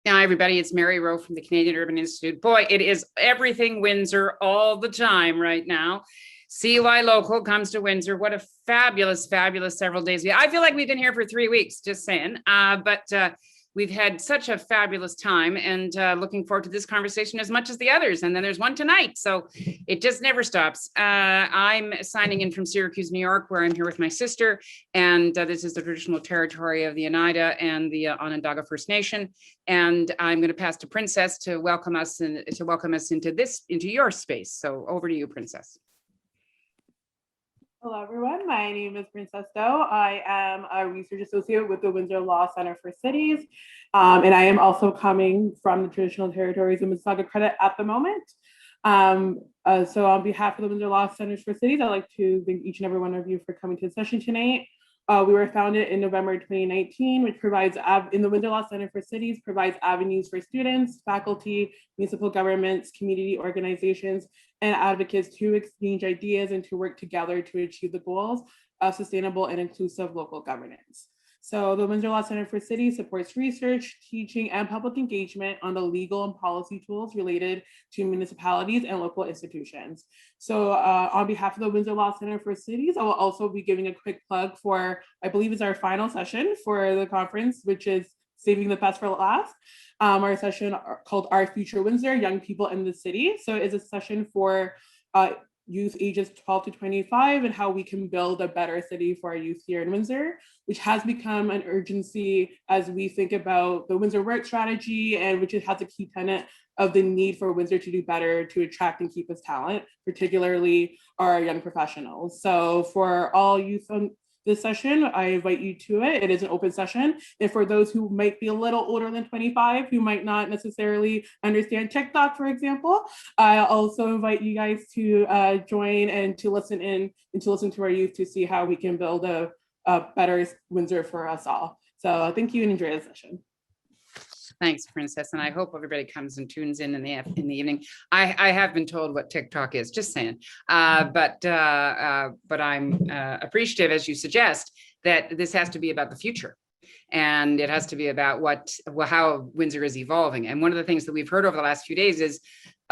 Hi, everybody. It's Mary Rowe from the Canadian Urban Institute. Boy, it is everything Windsor all the time right now. CUI Local comes to Windsor. What a fabulous, fabulous several days. I feel like we've been here for 3 weeks, just saying. But we've had such a fabulous time and looking forward to this conversation as much as the others. And then there's one tonight. So it just never stops. I'm signing in from Syracuse, New York, where I'm here with my sister. And this is the traditional territory of the Oneida and the Onondaga First Nation. And I'm going to pass to Princess to welcome us into your space. So over to you, Princess. Hello, everyone. My name is Princess Doe. I am a research associate with the Windsor Law Center for Cities, and I am also coming from the traditional territories of Mississauga Credit at the moment. So on behalf of the Windsor Law Centers for Cities, I'd like to thank each and every one of you for coming to the session tonight. We were founded in November 2019, which provides, in the Windsor Law Center for Cities, provides avenues for students, faculty, municipal governments, community organizations, and advocates to exchange ideas and to work together to achieve the goals of sustainable and inclusive local governance. So the Windsor Law Center for Cities supports research, teaching, and public engagement on the legal and policy tools related to municipalities and local institutions. So on behalf of the Windsor Law Center for Cities, I will also be giving a quick plug for, I believe is our final session for the conference, which is Saving the Best for Last. Our session called Our Future Windsor, Young People in the City. So it's a session for youth ages 12 to 25 and how we can build a better city for our youth here in Windsor, which has become an urgency as we think about the Windsor work strategy, and which has a key tenet of the need for Windsor to do better to attract and keep its talent, particularly our young professionals. So for all youth on this session, I invite you to it. It is an open session. And for those who might be a little older than 25, who might not necessarily understand TikTok, for example, I also invite you guys to join and to listen in and to listen to our youth to see how we can build a better Windsor for us all. So thank you and enjoy the session. Thanks, Princess. And I hope everybody comes and tunes in the evening. I have been told what TikTok is, just saying. But I'm appreciative, as you suggest, that this has to be about the future. And it has to be about how Windsor is evolving. And one of the things that we've heard over the last few days is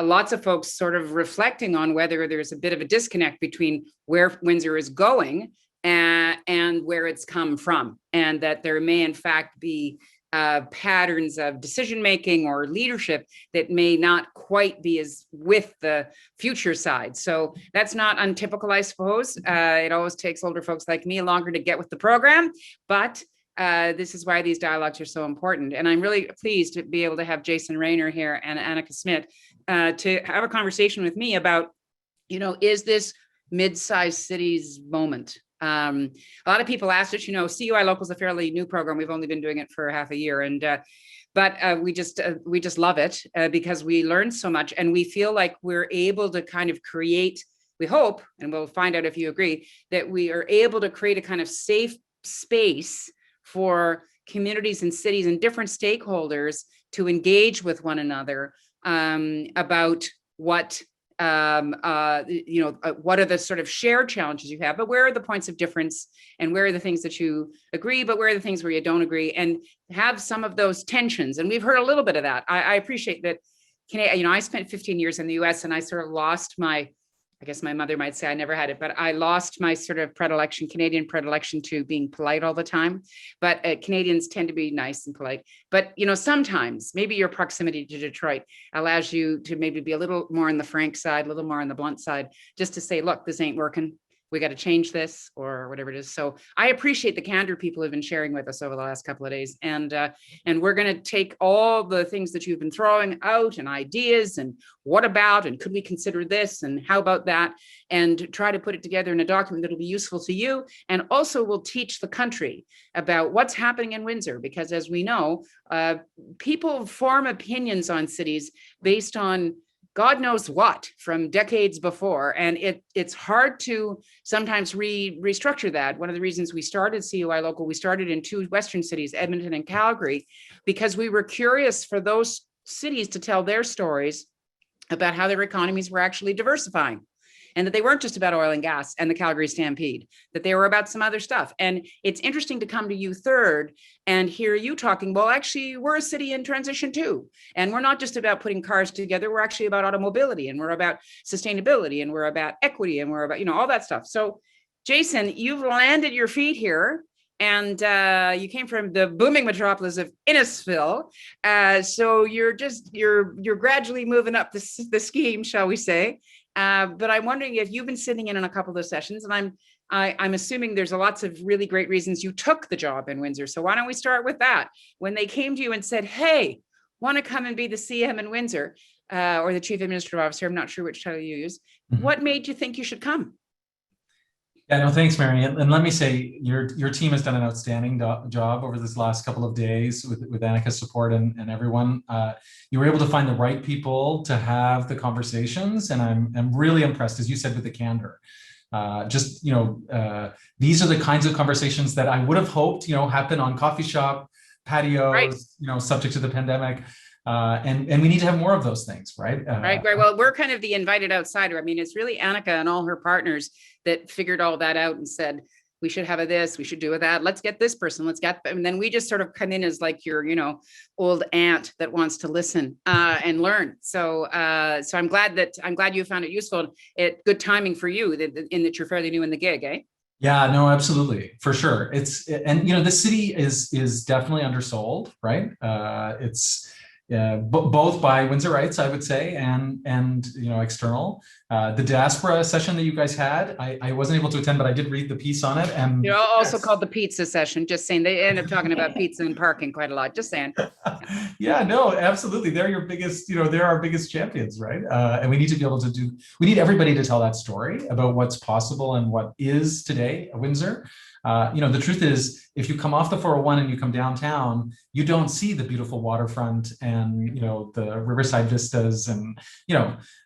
lots of folks sort of reflecting on whether there's a bit of a disconnect between where Windsor is going and where it's come from. And that there may, in fact, be patterns of decision-making or leadership that may not quite be as with the future side. So that's not untypical, I suppose. It always takes older folks like me longer to get with the program, but this is why these dialogues are so important. And I'm really pleased to be able to have Jason Reynar here and Annika Smith to have a conversation with me about, is this mid-sized cities moment? A lot of people asked us, CUI Local is a fairly new program. We've only been doing it for half a year, but we just love it because we learn so much, and we feel like we're able to kind of create. We hope, and we'll find out if you agree, that we are able to create a kind of safe space for communities and cities and different stakeholders to engage with one another about what are the sort of shared challenges you have, but where are the points of difference, and where are the things that you agree, but where are the things where you don't agree, and have some of those tensions. And we've heard a little bit of that. I appreciate that. I spent 15 years in the US, and I sort of lost I guess my mother might say I never had it, but I lost my sort of Canadian predilection to being polite all the time. But Canadians tend to be nice and polite. But, sometimes maybe your proximity to Detroit allows you to maybe be a little more on the frank side, a little more on the blunt side, just to say, look, this ain't working. We got to change this, or whatever it is. So I appreciate the candor people have been sharing with us over the last couple of days. And we're going to take all the things that you've been throwing out and ideas and what about, and could we consider this, and how about that, and try to put it together in a document that'll be useful to you. And also will teach the country about what's happening in Windsor, because as we know, people form opinions on cities based on God knows what from decades before. And it's hard to sometimes restructure that. One of the reasons we started CUI Local, we started in two Western cities, Edmonton and Calgary, because we were curious for those cities to tell their stories about how their economies were actually diversifying. and that they weren't just about oil and gas and the Calgary Stampede, that they were about some other stuff. And it's interesting to come to you third and hear you talking, well, actually, we're a city in transition too. And we're not just about putting cars together, we're actually about automobility, and we're about sustainability, and we're about equity, and we're about, all that stuff. So Jason, you've landed your feet here, and you came from the booming metropolis of Innisfil. So you're gradually moving up the scheme, shall we say. But I'm wondering if you've been sitting in on a couple of those sessions, and I'm assuming there's lots of really great reasons you took the job in Windsor. So why don't we start with that? When they came to you and said, hey, want to come and be the CM in Windsor, or the Chief Administrative Officer, I'm not sure which title you use, what made you think you should come? Yeah, no, thanks, Mary. And let me say, your team has done an outstanding job over this last couple of days with Annika's support and everyone. You were able to find the right people to have the conversations, and I'm really impressed, as you said, with the candor. These are the kinds of conversations that I would have hoped, happen on coffee shop patios, right, subject to the pandemic. And we need to have more of those things, right? Right. Well, we're kind of the invited outsider. I mean, it's really Annika and all her partners that figured all that out and said, we should have this, we should do that. Let's get this person, and then we just sort of come in as like your, old aunt that wants to listen and learn. So I'm glad you found it useful. Good timing for you in that you're fairly new in the gig, eh? Yeah, no, absolutely, for sure. The city is definitely undersold, right? It's both by Windsorites, I would say, and external. The diaspora session that you guys had, I wasn't able to attend, but I did read the piece on it. And also called the pizza session. Just saying, they end up talking about pizza and parking quite a lot. Just saying. Yeah, no, absolutely. They're your biggest, they're our biggest champions, right? And we need to be able to we need everybody to tell that story about what's possible and what is today at Windsor. The truth is, if you come off the 401 and you come downtown, you don't see the beautiful waterfront and, the riverside vistas and,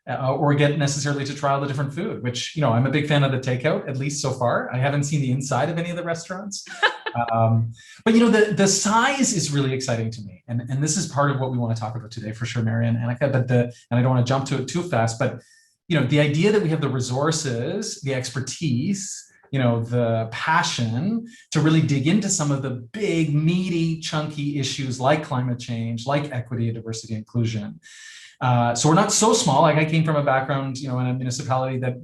or get necessarily to try all the different food, which, I'm a big fan of the takeout, at least so far. I haven't seen the inside of any of the restaurants. But, the size is really exciting to me. And this is part of what we want to talk about today for sure, Mary and Annika, and I don't want to jump to it too fast, but, the idea that we have the resources, the expertise, the passion to really dig into some of the big, meaty, chunky issues like climate change, like equity, diversity, inclusion. So we're not so small. Like I came from a background, in a municipality that,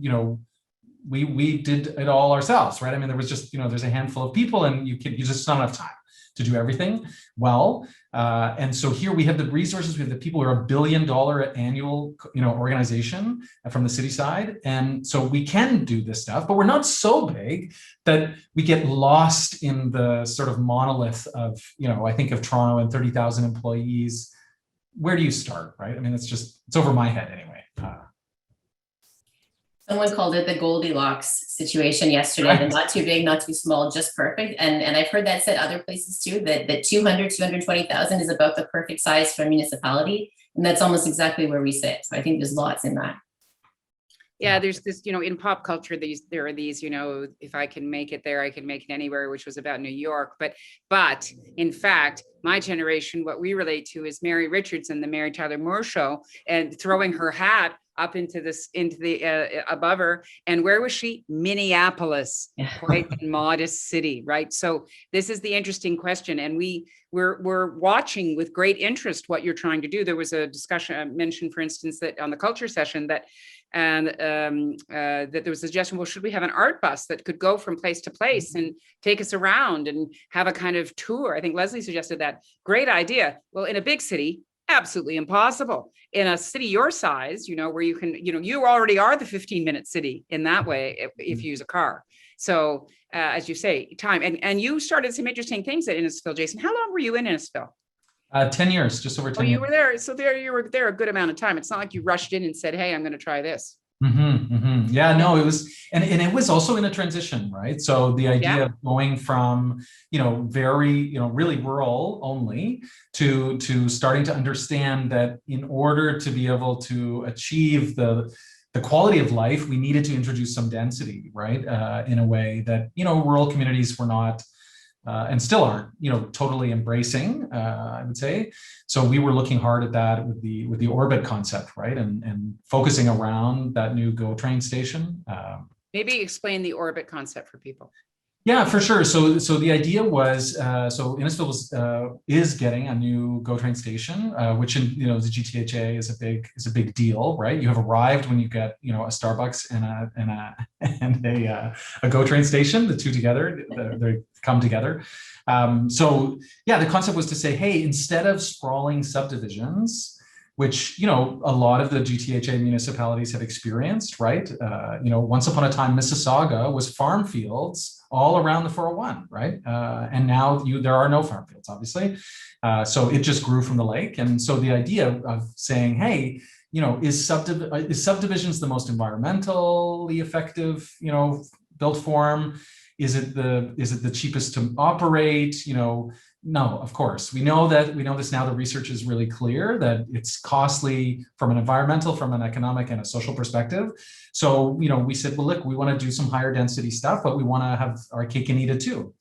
we did it all ourselves, right? I mean, there was just, there's a handful of people and you just don't have time to do everything well. And so here we have the resources, we have the people. We're $1 billion annual, organization from the city side. And so we can do this stuff, but we're not so big that we get lost in the sort of monolith of, I think of Toronto and 30,000 employees. Where do you start, right? I mean, it's over my head anyway. Someone called it the Goldilocks situation yesterday, right? The not too big, not too small, just perfect. And I've heard that said other places too, that 220,000 is about the perfect size for a municipality. And that's almost exactly where we sit. So I think there's lots in that. Yeah, there's this, in pop culture, there are these, if I can make it there, I can make it anywhere, which was about New York. But in fact, my generation, what we relate to is Mary Richards and the Mary Tyler Moore Show, and throwing her hat up into the above her. And where was she? Minneapolis, quite a modest city, right? So this is the interesting question. And we're watching with great interest what you're trying to do. There was a discussion, I mentioned, for instance, that on the culture session that there was a suggestion, well, should we have an art bus that could go from place to place and take us around and have a kind of tour? I think Leslie suggested that. Great idea. Well, in a big city, absolutely impossible. In a city your size, where you can, you already are the 15-minute city in that way if you use a car. So as you say, time. And you started some interesting things at Innisfil, Jason. How long were you in Innisfil? 10 years, just over 10 years. You were there. So you were there a good amount of time. It's not like you rushed in and said, hey, I'm going to try this. Yeah, no, it was, and it was also in a transition, right? So the idea of going from, very, really rural only to starting to understand that in order to be able to achieve the quality of life, we needed to introduce some density, right? In a way that, rural communities were not and still aren't, totally embracing, I would say. So we were looking hard at that with the orbit concept, right? And focusing around that new GO train station. Maybe explain the orbit concept for people. Yeah, for sure. So the idea was, so Innisfil is getting a new GO train station, which in the GTHA is a big deal, right? You have arrived when you get a Starbucks and a GO train station. The two together, they come together. So yeah, the concept was to say, hey, instead of sprawling subdivisions, which, a lot of the GTHA municipalities have experienced, right? Once upon a time, Mississauga was farm fields all around the 401, right? And now there are no farm fields, obviously. So it just grew from the lake. And so the idea of saying, hey, is subdivisions the most environmentally effective, built form? Is it the cheapest to operate? No, of course. We know this now. The research is really clear that it's costly from an environmental, from an economic, and a social perspective. So, we said, well, look, we want to do some higher density stuff, but we want to have our cake and eat it too.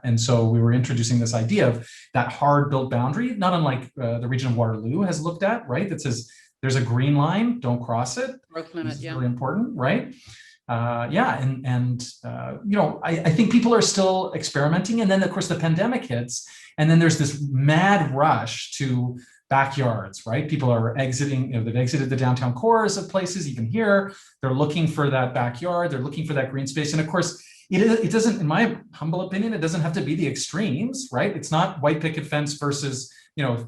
And so we were introducing this idea of that hard built boundary, not unlike the region of Waterloo has looked at, right? That says there's a green line, don't cross it. Growth limit, This is yeah. really important, right? I think people are still experimenting, and then of course the pandemic hits, and then there's this mad rush to backyards, right? People are exiting, they've exited the downtown cores of places, even here. They're looking for that backyard, they're looking for that green space, and of course it doesn't, in my humble opinion, it doesn't have to be the extremes, right? It's not white picket fence versus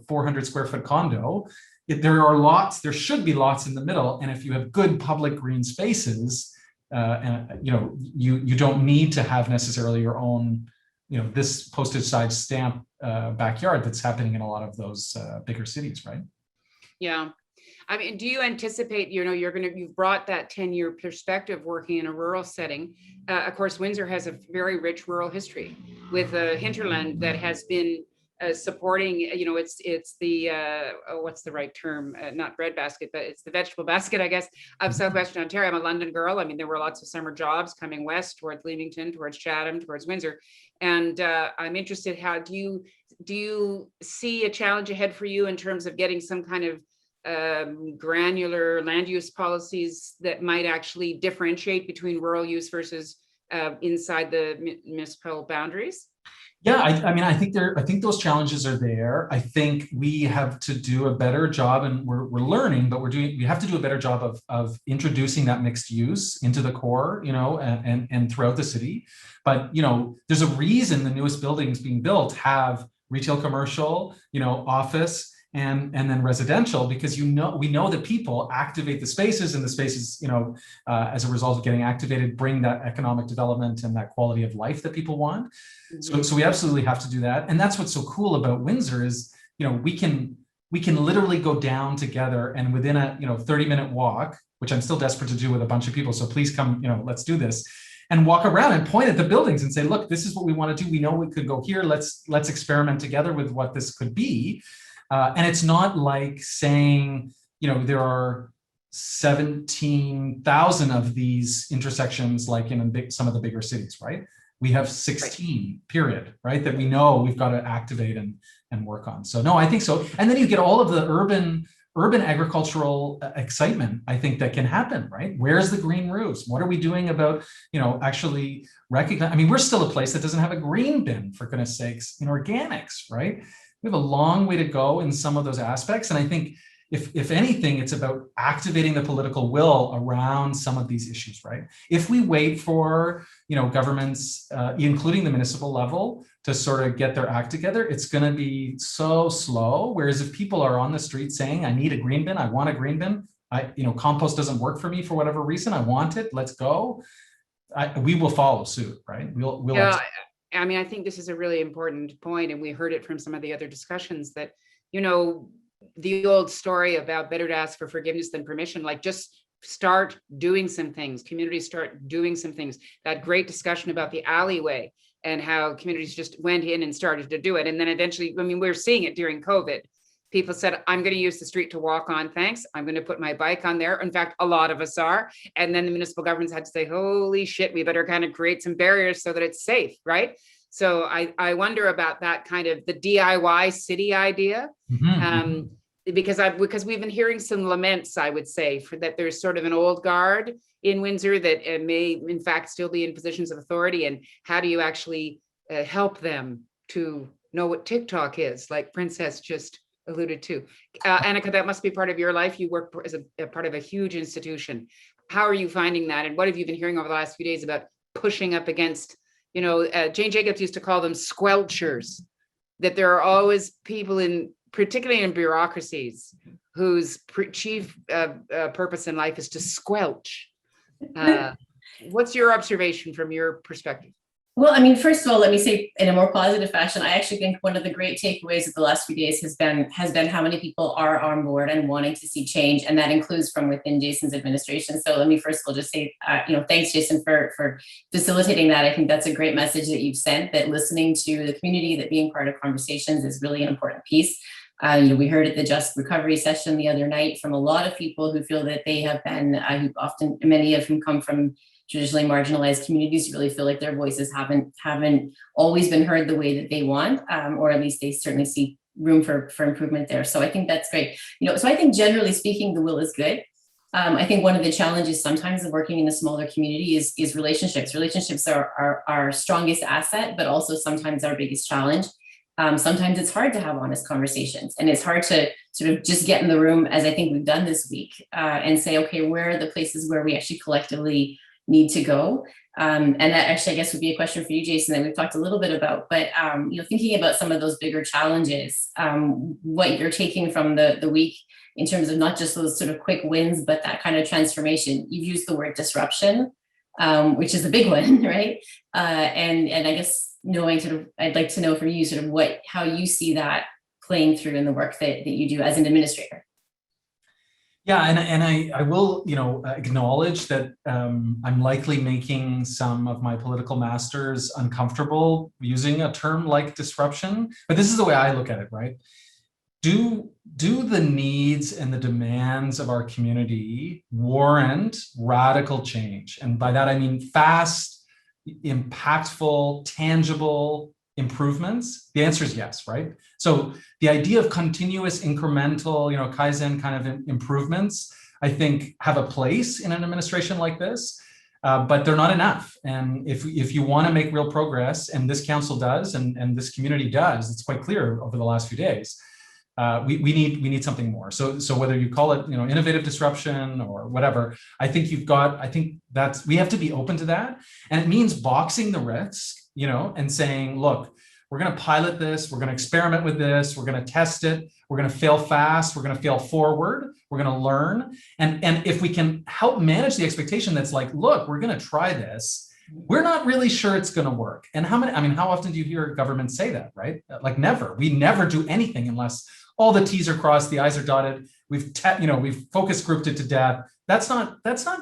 400 square foot condo. There should be lots in the middle, and if you have good public green spaces, you don't need to have necessarily your own, this postage size stamp backyard that's happening in a lot of those bigger cities, right? Yeah. I mean, do you anticipate, you've brought that 10-year perspective working in a rural setting. Of course, Windsor has a very rich rural history with a hinterland that has been supporting, it's the, what's the right term? Not breadbasket, but it's the vegetable basket, I guess, of Southwestern Ontario. I'm a London girl. I mean, there were lots of summer jobs coming west towards Leamington, towards Chatham, towards Windsor. And I'm interested, how do you see a challenge ahead for you in terms of getting some kind of granular land use policies that might actually differentiate between rural use versus inside the municipal boundaries? Yeah, I think those challenges are there. I think we have to do a better job, and we're learning, but we have to do a better job of introducing that mixed use into the core, and throughout the city. But there's a reason the newest buildings being built have retail, commercial, office, and then residential, because we know that people activate the spaces, and the spaces, as a result of getting activated, bring that economic development and that quality of life that people want. Mm-hmm. So we absolutely have to do that. And that's what's so cool about Windsor is, we can literally go down together, and within a 30-minute walk, which I'm still desperate to do with a bunch of people, so please come, let's do this, and walk around and point at the buildings and say, look, this is what we want to do. We know we could go here. Let's experiment together with what this could be. And it's not like saying, there are 17,000 of these intersections like in some of the bigger cities, right? We have 16, period, right? That we know we've got to activate and work on. So no, I think so. And then you get all of the urban agricultural excitement, I think, that can happen, right? Where's the green roofs? What are we doing about, actually recognize? I mean, we're still a place that doesn't have a green bin, for goodness sakes, in organics, right? We have a long way to go in some of those aspects. And I think if anything, it's about activating the political will around some of these issues, right? If we wait for, governments, including the municipal level, to sort of get their act together, it's going to be so slow. Whereas if people are on the street saying, I need a green bin, I want a green bin, compost doesn't work for me for whatever reason, I want it, let's go. We will follow suit, right? We'll yeah. I mean, I think this is a really important point, and we heard it from some of the other discussions that, the old story about better to ask for forgiveness than permission, like just start doing some things, communities start doing some things. That great discussion about the alleyway and how communities just went in and started to do it. And then eventually, I mean, we're seeing it during COVID. People said, I'm going to use the street to walk on, thanks. I'm going to put my bike on there. In fact, a lot of us are. And then the municipal governments had to say, holy shit, we better kind of create some barriers so that it's safe, right? So I wonder about that kind of the DIY city idea. Because we've been hearing some laments, I would say, for that there's sort of an old guard in Windsor that may in fact still be in positions of authority. And how do you actually help them to know what TikTok is, like Princess just alluded to? Annika, that must be part of your life. You work as a part of a huge institution. How are you finding that? And what have you been hearing over the last few days about pushing up against, Jane Jacobs used to call them squelchers, that there are always people particularly in bureaucracies, whose chief purpose in life is to squelch. What's your observation from your perspective? Well, I mean, first of all, let me say in a more positive fashion, I actually think one of the great takeaways of the last few days has been how many people are on board and wanting to see change, and that includes from within Jason's administration. So let me first of all just say, thanks, Jason, for facilitating that. I think that's a great message that you've sent, that listening to the community, that being part of conversations is really an important piece. We heard at the Just Recovery session the other night from a lot of people who feel that they have been, many of whom come from traditionally marginalized communities, who really feel like their voices haven't always been heard the way that they want, or at least they certainly see room for improvement there. So I think that's great. So I think generally speaking, the will is good. I think one of the challenges sometimes of working in a smaller community is relationships. Relationships are our strongest asset, but also sometimes our biggest challenge. Sometimes it's hard to have honest conversations, and it's hard to sort of just get in the room, as I think we've done this week, and say, okay, where are the places where we actually collectively need to go? And that actually, I guess, would be a question for you, Jason, that we've talked a little bit about. But thinking about some of those bigger challenges, what you're taking from the week in terms of not just those sort of quick wins, but that kind of transformation. You've used the word disruption, which is a big one, right? And I guess I'd like to know from you sort of how you see that playing through in the work that you do as an administrator. Yeah, and I will, acknowledge that I'm likely making some of my political masters uncomfortable using a term like disruption, but this is the way I look at it, right? Do the needs and the demands of our community warrant radical change? And by that, I mean fast, impactful, tangible improvements? The answer is yes, right? So the idea of continuous incremental, Kaizen kind of improvements, I think have a place in an administration like this, but they're not enough. And if you want to make real progress, and this council does, and this community does, it's quite clear over the last few days, we need something more. So whether you call it, innovative disruption or whatever, I think we have to be open to that. And it means boxing the risk, and saying, look, we're going to pilot this, we're going to experiment with this, we're going to test it, we're going to fail fast, we're going to fail forward, we're going to learn. And if we can help manage the expectation that's like, look, we're going to try this, we're not really sure it's going to work. And how often do you hear governments say that, right? Like never. We never do anything unless all the T's are crossed, the I's are dotted. We've focus grouped it to death. That's not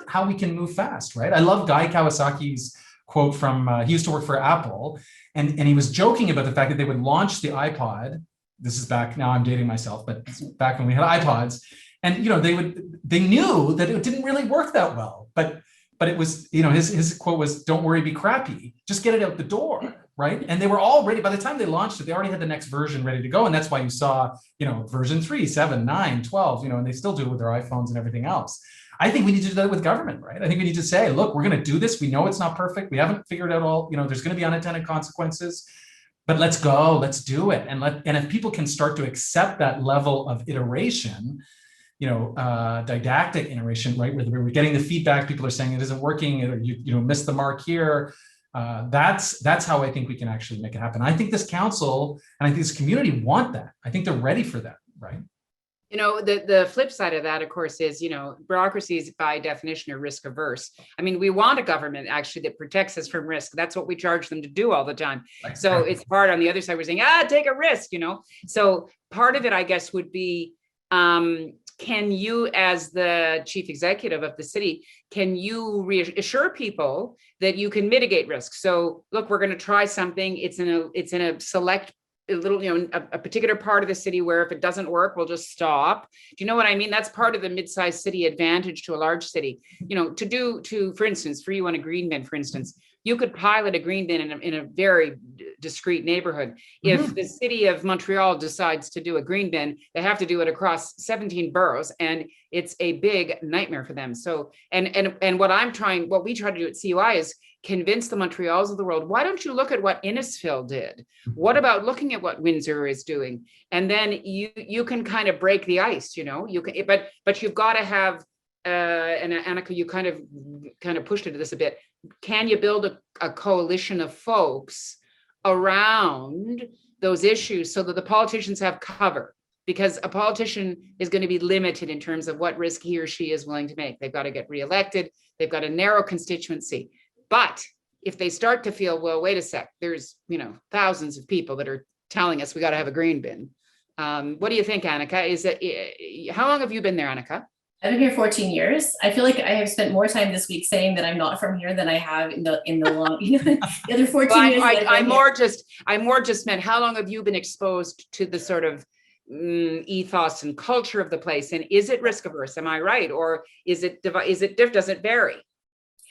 how we can move fast, right? I love Guy Kawasaki's quote from, he used to work for Apple, and he was joking about the fact that they would launch the iPod. This is back, now I'm dating myself, but back when we had iPods, and they knew that it didn't really work that well, but it was, his quote was, "Don't worry, be crappy, just get it out the door." Right. And they were all ready. By the time they launched it, they already had the next version ready to go. And that's why you saw, version 3, 7, 9, 12, and they still do it with their iPhones and everything else. I think we need to do that with government, right? I think we need to say, look, we're going to do this. We know it's not perfect. We haven't figured out all, there's going to be unintended consequences, but let's go, let's do it. And if people can start to accept that level of iteration, didactic iteration, right? Where we're getting the feedback, people are saying it isn't working, or you missed the mark here. That's how I think we can actually make it happen. I think this council and I think this community want that. I think they're ready for that, right? The flip side of that, of course, is, bureaucracies by definition are risk averse. I mean, we want a government actually that protects us from risk. That's what we charge them to do all the time. So it's hard on the other side. We're saying, take a risk, So part of it, I guess, would be, can you, as the chief executive of the city, can you reassure people that you can mitigate risk? So look, we're going to try something. It's in a select little, a particular part of the city where if it doesn't work, we'll just stop. Do you know what I mean? That's part of the mid-sized city advantage to a large city. For instance, for you on a green bin, for instance, you could pilot a green bin in a very discrete neighborhood. If the city of Montreal decides to do a green bin, they have to do it across 17 boroughs, and it's a big nightmare for them. So, and what we try to do at CUI is convince the Montreals of the world, why don't you look at what Innisfil did? What about looking at what Windsor is doing? And then you can kind of break the ice, you know, you can, but you've got to have, and Annika, you kind of pushed into this a bit. Can you build a coalition of folks around those issues so that the politicians have cover? Because a politician is going to be limited in terms of what risk he or she is willing to make. They've got to get reelected. They've got a narrow constituency. But if they start to feel, well, wait a sec, there's, you know, thousands of people that are telling us we got to have a green bin. What do you think, Annika? How long have you been there, Annika? I've been here 14 years. I feel like I have spent more time this week saying that I'm not from here than I have in the long, the other 14 years. I more just meant, how long have you been exposed to the sort of ethos and culture of the place? And is it risk averse? Am I right? Or does it vary?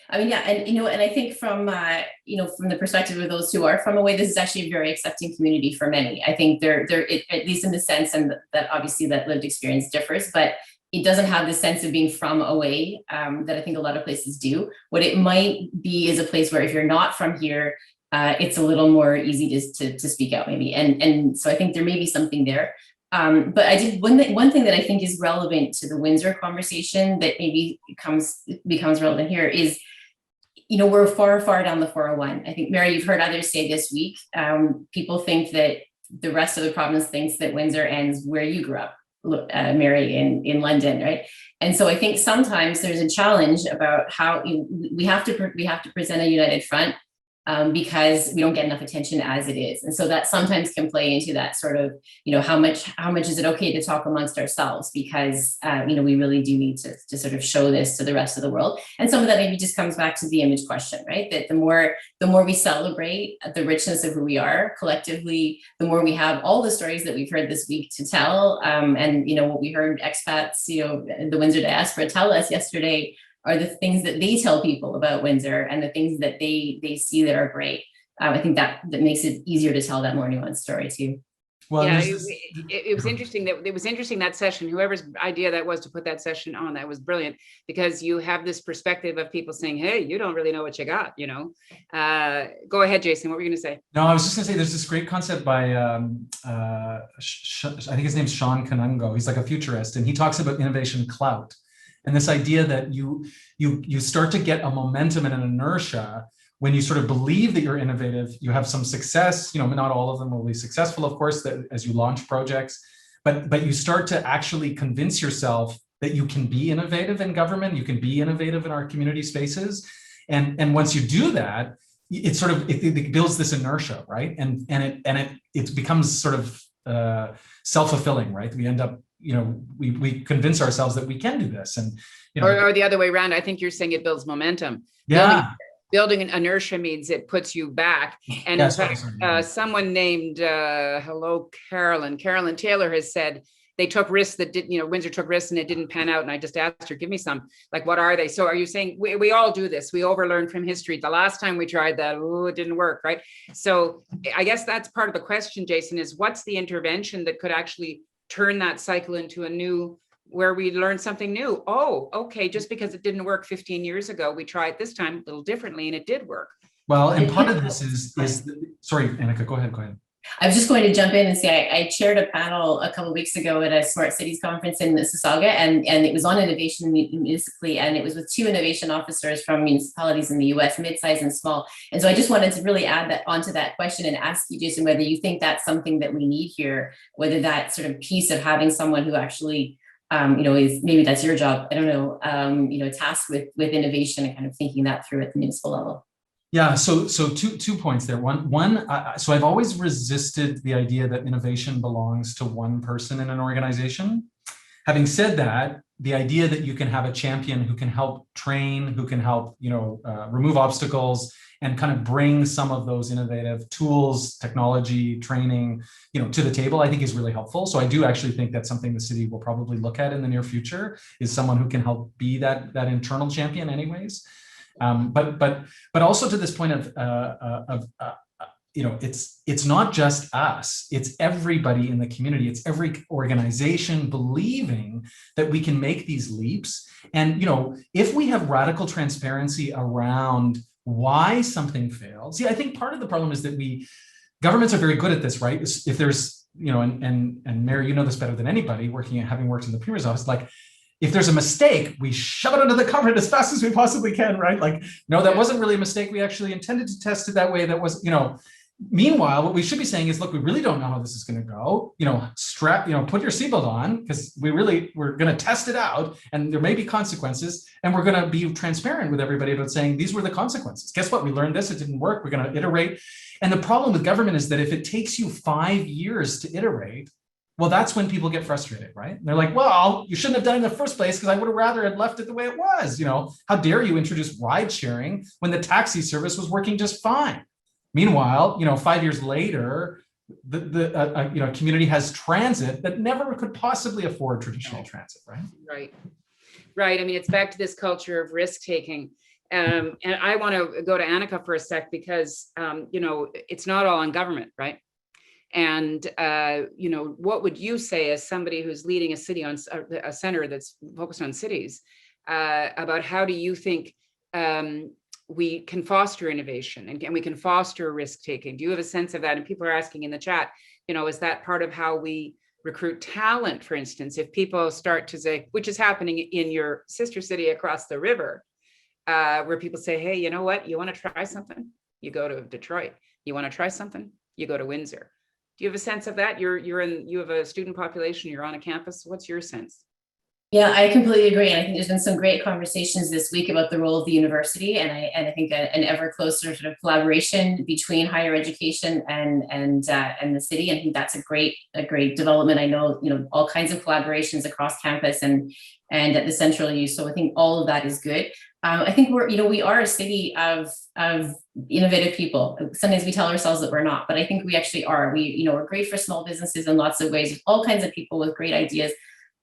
I mean, yeah, and I think from from the perspective of those who are from away, this is actually a very accepting community for many. I think they're at least in the sense, and that obviously that lived experience differs, but it doesn't have the sense of being from away that I think a lot of places do. What it might be is a place where if you're not from here, it's a little more easy to speak out maybe, and so I think there may be something there. But I did one thing that I think is relevant to the Windsor conversation that maybe becomes relevant here is, we're far down the 401. I think, Mary, you've heard others say this week, people think that the rest of the province thinks that Windsor ends where you grew up, Mary, in London, right? And so I think sometimes there's a challenge about how we have to present a united front because we don't get enough attention as it is. And so that sometimes can play into that sort of, how much is it okay to talk amongst ourselves? Because, we really do need to sort of show this to the rest of the world. And some of that maybe just comes back to the image question, right? That the more we celebrate the richness of who we are collectively, the more we have all the stories that we've heard this week to tell. And, what we heard expats, the Windsor diaspora tell us yesterday, are the things that they tell people about Windsor and the things that they see that are great. I think that makes it easier to tell that more nuanced story too. Well, yeah, it was interesting that session, whoever's idea that was to put that session on, that was brilliant, because you have this perspective of people saying, hey, you don't really know what you got, Go ahead, Jason, what were you gonna say? No, I was just gonna say there's this great concept by, I think his name's Sean Kanungo. He's like a futurist, and he talks about innovation clout. And this idea that you start to get a momentum and an inertia when you sort of believe that you're innovative, you have some success, not all of them will be successful, of course, as you launch projects, but you start to actually convince yourself that you can be innovative in government, you can be innovative in our community spaces. And once you do that, it builds this inertia, right? And it becomes sort of self-fulfilling, right? We end up, we convince ourselves that we can do this, and or the other way around. I think you're saying it builds momentum. Yeah, building an inertia means it puts you back. And in fact, someone named Carolyn Taylor has said they took risks that didn't, Windsor took risks and it didn't pan out. And I just asked her, give me some, like, what are they? So are you saying we all do this? We overlearn from history. The last time we tried that, it didn't work, right? So I guess that's part of the question, Jason, is what's the intervention that could actually turn that cycle into a new, where we learn something new? Oh, okay, just because it didn't work 15 years ago, we try it this time a little differently and it did work. Well, and part of this is sorry, Annika, go ahead. I was just going to jump in and say I chaired a panel a couple of weeks ago at a Smart Cities conference in Mississauga, and it was on innovation municipally, and it was with 2 innovation officers from municipalities in the US, mid-size and small. And so I just wanted to really add that onto that question and ask you, Jason, whether you think that's something that we need here, whether that sort of piece of having someone who actually is, maybe that's your job, I don't know, tasked with innovation and kind of thinking that through at the municipal level. Yeah, so two points there. One, so I've always resisted the idea that innovation belongs to one person in an organization. Having said that, the idea that you can have a champion who can help train, who can help, remove obstacles and kind of bring some of those innovative tools, technology, training, to the table, I think is really helpful. So I do actually think that's something the city will probably look at in the near future, is someone who can help be that internal champion anyways. But also to this point of it's not just us, it's everybody in the community, it's every organization believing that we can make these leaps. And if we have radical transparency around why something failed, see, I think part of the problem is that governments are very good at this, right? If there's, and Mary, this better than anybody, having worked in the Premier's office, like, if there's a mistake, we shove it under the carpet as fast as we possibly can, right? Like, no, that wasn't really a mistake. We actually intended to test it that way. That was, meanwhile, what we should be saying is, look, we really don't know how this is going to go. Put your seatbelt on, because we're going to test it out, and there may be consequences, and we're going to be transparent with everybody about saying these were the consequences. Guess what? We learned this. It didn't work. We're going to iterate. And the problem with government is that if it takes you 5 years to iterate, well, that's when people get frustrated, right? And they're like, well, you shouldn't have done it in the first place, because I would have rather had left it the way it was. How dare you introduce ride sharing when the taxi service was working just fine? Meanwhile, 5 years later, the community has transit that never could possibly afford traditional transit, right? Right. I mean, it's back to this culture of risk taking. And I want to go to Annika for a sec, because, it's not all on government, right? And, what would you say as somebody who's leading a city on a center that's focused on cities, about how do you think we can foster innovation and we can foster risk taking? Do you have a sense of that? And people are asking in the chat, is that part of how we recruit talent, for instance? If people start to say, which is happening in your sister city across the river, where people say, hey, you know what? You want to try something? You go to Detroit. You want to try something? You go to Windsor. Do you have a sense of that? You have a student population, you're on a campus. What's your sense? Yeah, I completely agree. And I think there's been some great conversations this week about the role of the university, and I think an ever closer sort of collaboration between higher education and the city. I think that's a great development. I know, all kinds of collaborations across campus and at the central U. So I think all of that is good. I think we are a city of innovative people. Sometimes we tell ourselves that we're not, but I think we actually are. We're great for small businesses in lots of ways, all kinds of people with great ideas.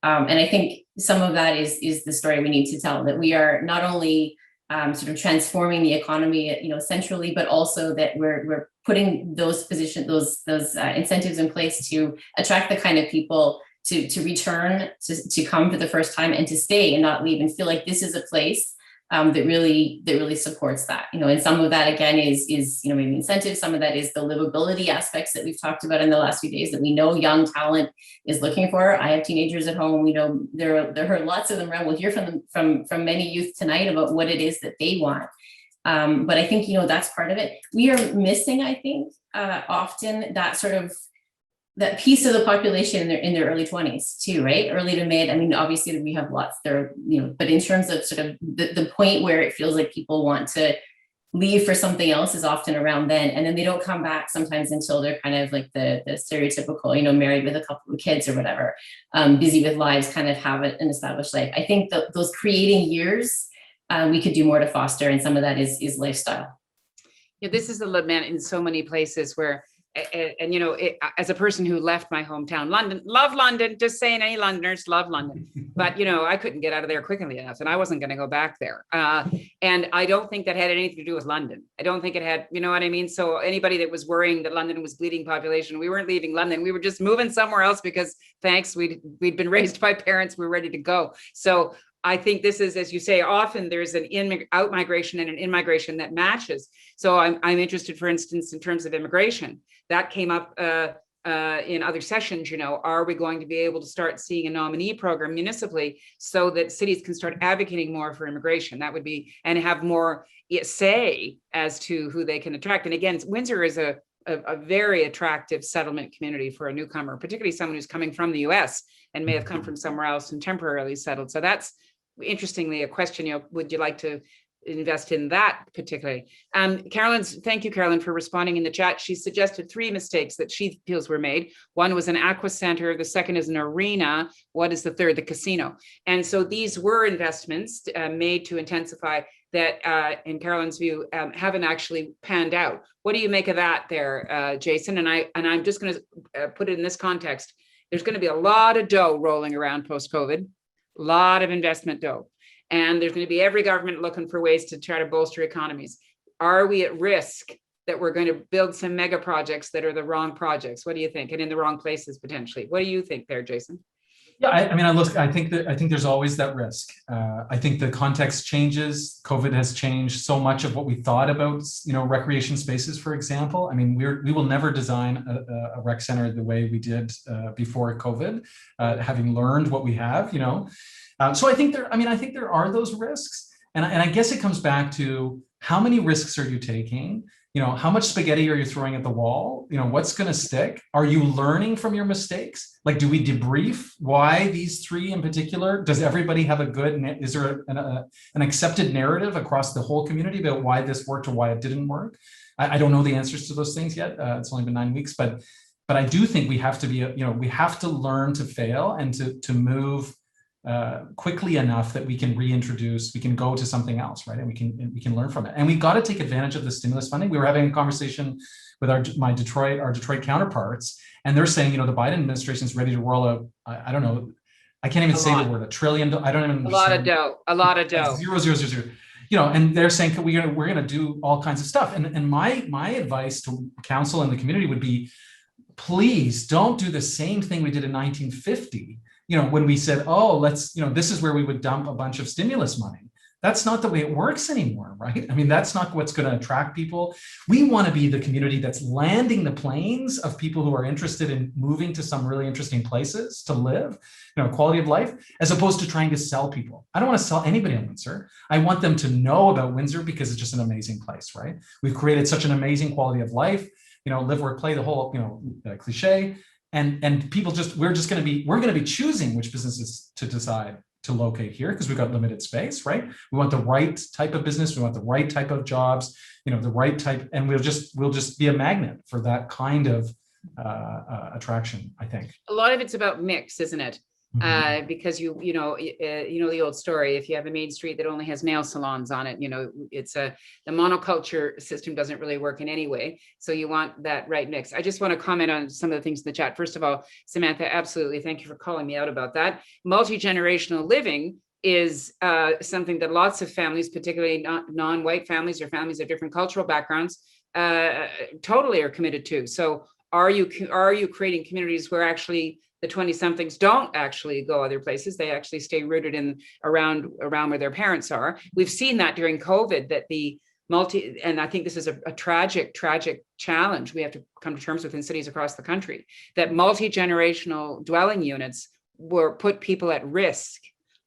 And I think some of that is the story we need to tell, that we are not only sort of transforming the economy, centrally, but also that we're putting those incentives in place to attract the kind of people to return, to come for the first time and to stay and not leave, and feel like this is a place that really supports that. And some of that again is maybe incentives. Some of that is the livability aspects that we've talked about in the last few days that we know young talent is looking for. I have teenagers at home. We know there are lots of them around. We'll hear from many youth tonight about what it is that they want. But I think that's part of it. We are missing, I think, often that sort of that piece of the population in their early 20s too, right? Early to mid. I mean, obviously we have lots there, but in terms of sort of the point where it feels like people want to leave for something else is often around then. And then they don't come back sometimes until they're kind of like the stereotypical, married with a couple of kids or whatever, busy with lives, kind of have an established life. I think that those creating years, we could do more to foster. And some of that is lifestyle. Yeah, this is a lament in so many places where, as a person who left my hometown, London, love London, just saying, any Londoners love London, but I couldn't get out of there quickly enough, and I wasn't going to go back there. And I don't think that had anything to do with London. I don't think it had, you know what I mean? So anybody that was worrying that London was bleeding population, we weren't leaving London. We were just moving somewhere else because thanks, we'd been raised by parents, we were ready to go. So I think this is, as you say, often there's an out migration and an in-migration that matches. So I'm interested, for instance, in terms of immigration, that came up in other sessions, are we going to be able to start seeing a nominee program municipally so that cities can start advocating more for immigration? That would be, and have more say as to who they can attract. And again, Windsor is a very attractive settlement community for a newcomer, particularly someone who's coming from the US and may have come from somewhere else and temporarily settled. So that's, interestingly, a question, would you like to invest in that particularly? Thank you, Carolyn, for responding in the chat. She suggested 3 mistakes that she feels were made. One was an aqua center. The second is an arena. What is the third? The casino. And so these were investments made to intensify that, in Carolyn's view, haven't actually panned out. What do you make of that there, Jason? And I'm just going to put it in this context. There's going to be a lot of dough rolling around post-COVID, a lot of investment dough. and there's going to be every government looking for ways to try to bolster economies. Are we at risk that we're going to build some mega projects that are the wrong projects? What do you think? And in the wrong places potentially. What do you think there, Jason? Yeah, I mean, I think there's always that risk. I think the context changes. COVID has changed so much of what we thought about, recreation spaces, for example. I mean, we will never design a rec center the way we did before COVID, having learned what we have, So I think there are those risks, and I guess it comes back to how many risks are you taking? How much spaghetti are you throwing at the wall? What's going to stick? Are you learning from your mistakes? Like, do we debrief why these three in particular? Does everybody have is there an accepted narrative across the whole community about why this worked or why it didn't work? I don't know the answers to those things yet. It's only been 9 weeks, but I do think we have to be, we have to learn to fail and to move quickly enough that we can reintroduce, we can go to something else, right? And we can learn from it. And we got to take advantage of the stimulus funding. We were having a conversation with our Detroit counterparts, and they're saying, the Biden administration is ready to roll out, I don't know, I can't even say the word, $1 trillion. I don't even. A lot of dough. Zero, zero, zero, zero. And they're saying we're going to do all kinds of stuff. And my advice to council and the community would be, please don't do the same thing we did in 1950. When we said, oh, this is where we would dump a bunch of stimulus money. That's not the way it works anymore, right? I mean, that's not what's going to attract people. We want to be the community that's landing the planes of people who are interested in moving to some really interesting places to live, quality of life, as opposed to trying to sell people. I don't want to sell anybody on Windsor. I want them to know about Windsor because it's just an amazing place, right? We've created such an amazing quality of life, live, work, play, the whole, cliche. And people we're going to be choosing which businesses to decide to locate here because we've got limited space, right? We want the right type of business. We want the right type of jobs, the right type, and we'll just be a magnet for that kind of attraction, I think. A lot of it's about mix, isn't it? Because you know the old story, if you have a main street that only has nail salons on it, it's the monoculture system doesn't really work in any way. So you want that right mix. I just want to comment on some of the things in the chat. First of all, Samantha, absolutely. Thank you for calling me out about that. Multi-generational living is something that lots of families, particularly non-white families or families of different cultural backgrounds, totally are committed to. So are you creating communities where actually the 20-somethings don't actually go other places? They actually stay rooted in around where their parents are. We've seen that during COVID, that the and I think this is a tragic challenge we have to come to terms with in cities across the country, that multi-generational dwelling units put people at risk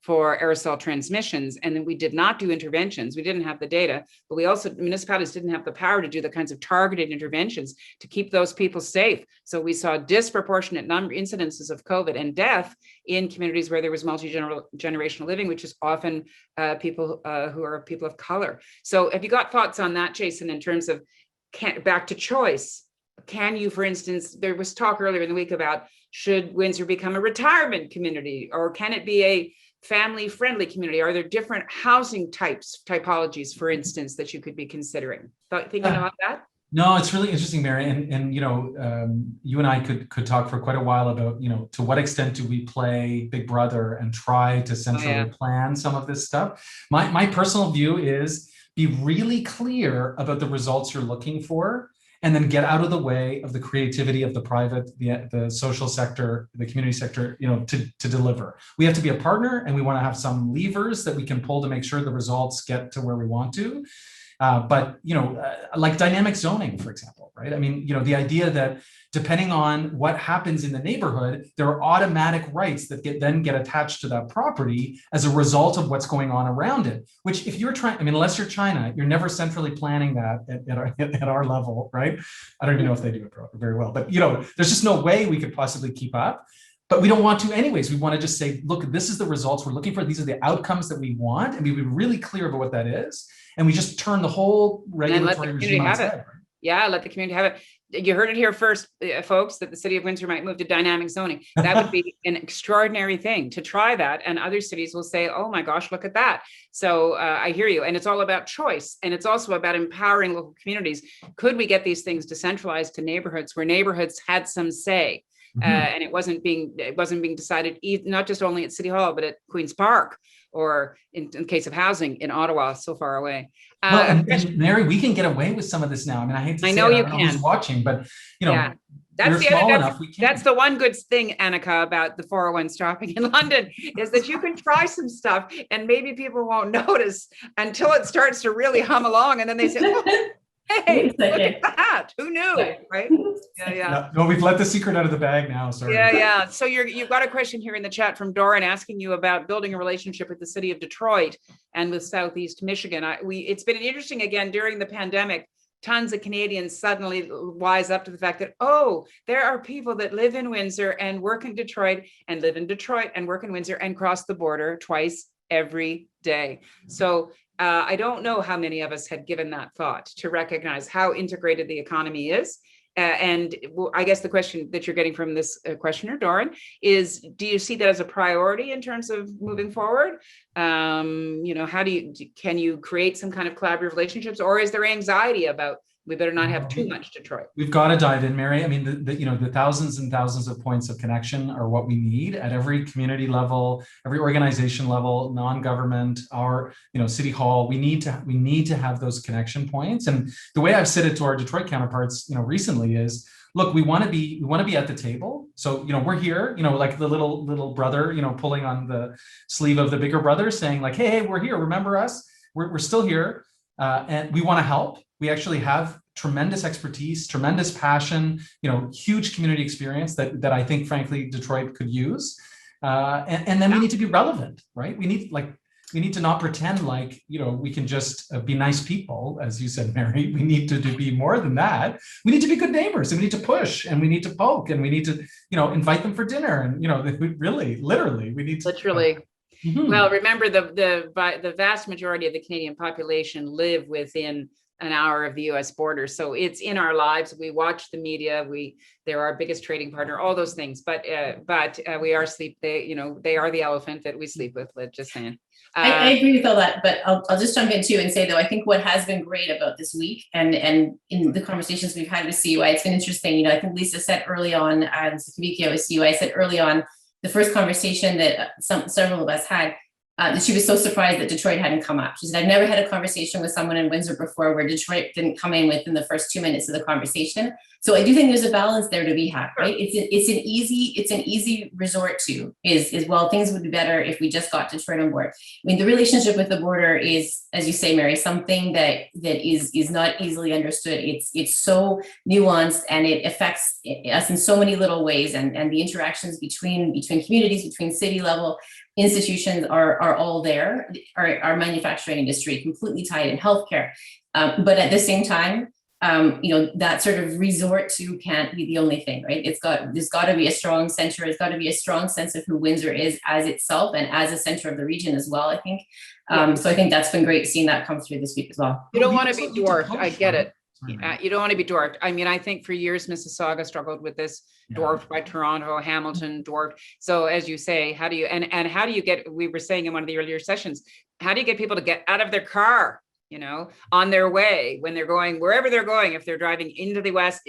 for aerosol transmissions. And then we did not do interventions. We didn't have the data, but municipalities didn't have the power to do the kinds of targeted interventions to keep those people safe. So we saw disproportionate incidences of COVID and death in communities where there was multi-generational living, which is often people who are people of color. So have you got thoughts on that, Jason, in terms of back to choice? Can you, for instance, there was talk earlier in the week about, should Windsor become a retirement community, or can it be a family-friendly community? Are there different housing typologies, for instance, that you could be considering? Thinking about that? No, it's really interesting, Mary. And you and I could talk for quite a while about, to what extent do we play Big Brother and try to centrally plan some of this stuff? My personal view is be really clear about the results you're looking for, and then get out of the way of the creativity of the private, the social sector, the community sector, to deliver. We have to be a partner, and we want to have some levers that we can pull to make sure the results get to where we want to. But like dynamic zoning, for example, right? I mean, the idea that depending on what happens in the neighborhood, there are automatic rights that get attached to that property as a result of what's going on around it. Which, if you're unless you're China, you're never centrally planning that at our level, right? I don't even know if they do it very well, but there's just no way we could possibly keep up. But we don't want to anyways. We want to just say, look, this is the results we're looking for. These are the outcomes that we want, and be really clear about what that is. And we just turn the whole regulatory regime on its head. Yeah, let the community have it. You heard it here first, folks, that the city of Windsor might move to dynamic zoning. That would be an extraordinary thing to try that. And other cities will say, oh my gosh, look at that. So I hear you. And it's all about choice. And it's also about empowering local communities. Could we get these things decentralized to neighborhoods where neighborhoods had some say? and it wasn't being decided not just only at City Hall, but at Queen's Park, or in the case of housing in Ottawa, so far away. Well, and Mary, we can get away with some of this now. I mean, I hate to say it, I don't know who's watching, but Yeah. we're small enough. We can. That's the one good thing, Annika, about the 401 stopping in London, is that you can try some stuff and maybe people won't notice until it starts to really hum along, and then they say, oh, hey, look at that. Who knew? Right? Yeah. No, we've let the secret out of the bag now. Sorry. Yeah. So you've got a question here in the chat from Doran asking you about building a relationship with the city of Detroit and with Southeast Michigan. It's been interesting again during the pandemic. Tons of Canadians suddenly wise up to the fact that, oh, there are people that live in Windsor and work in Detroit, and live in Detroit and work in Windsor and cross the border twice every day. So I don't know how many of us had given that thought to recognize how integrated the economy is. And I guess the question that you're getting from this questioner, Doran, is, do you see that as a priority in terms of moving forward? How can you create some kind of collaborative relationships, or is there anxiety about, we better not have too much Detroit? We've got to dive in, Mary. I mean, the thousands and thousands of points of connection are what we need at every community level, every organization level, non-government, our, City Hall. We need to have those connection points. And the way I've said it to our Detroit counterparts, recently is, look, we want to be at the table. So, we're here, like the little brother, pulling on the sleeve of the bigger brother, saying like, hey, we're here. Remember us? We're still here, and we want to help. We actually have tremendous expertise, tremendous passion, huge community experience that I think, frankly, Detroit could use. And then we need to be relevant, right? We need to not pretend like, we can just be nice people, as you said, Mary. We need to be more than that. We need to be good neighbors, and we need to push, and we need to poke, and we need to, invite them for dinner. And, literally, we need to. Literally. Well, remember the vast majority of the Canadian population live within an hour of the US border. So it's in our lives. We watch the media. They're our biggest trading partner, all those things. But we are they are the elephant that we sleep with, just saying. I agree with all that, but I'll just jump in too and say, though, I think what has been great about this week and in the conversations we've had with CUI, it's been interesting. I think Lisa said early on, with CUI said early on, the first conversation that several of us had, that she was so surprised that Detroit hadn't come up. She said, I've never had a conversation with someone in Windsor before where Detroit didn't come in within the first 2 minutes of the conversation. So I do think there's a balance there to be had, right? It's an easy resort to is well, things would be better if we just got Detroit on board. I mean, the relationship with the border is, as you say, Mary, something that is not easily understood. It's so nuanced, and it affects us in so many little ways, and the interactions between communities, between city level institutions are all there. Our manufacturing industry completely tied in healthcare, but at the same time, that sort of resort to can't be the only thing, right? There's got to be a strong center. It's got to be a strong sense of who Windsor is as itself and as a center of the region as well, I think. So I think that's been great seeing that come through this week as well. You don't want to be dwarfed. I get it. You don't want to be dwarfed. I mean, I think for years, Mississauga struggled with this, dwarfed by Toronto, Hamilton, dwarfed. So as you say, how do you get, we were saying in one of the earlier sessions, how do you get people to get out of their car, on their way when they're going, wherever they're going, if they're driving into the US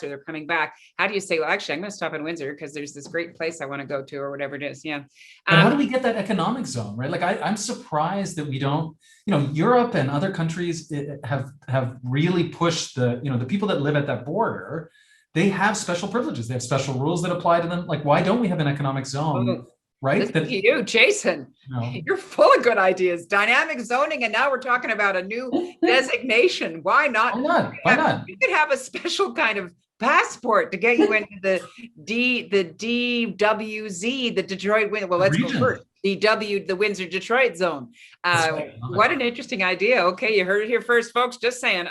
or they're coming back, how do you say, well, actually, I'm going to stop in Windsor because there's this great place I want to go to, or whatever it is. Yeah. But how do we get that economic zone, right? Like I'm surprised that we don't, Europe and other countries have really pushed the people that live at that border. They have special privileges. They have special rules that apply to them. Like, why don't we have an economic zone? Right? Listen to you, Jason. You're full of good ideas. Dynamic zoning, and now we're talking about a new designation. Why not? Why not? You could have a special kind of passport to get you into the DWZ, the Detroit. Well, let's go first. The Windsor Detroit zone. What an interesting idea. Okay, you heard it here first, folks. Just saying.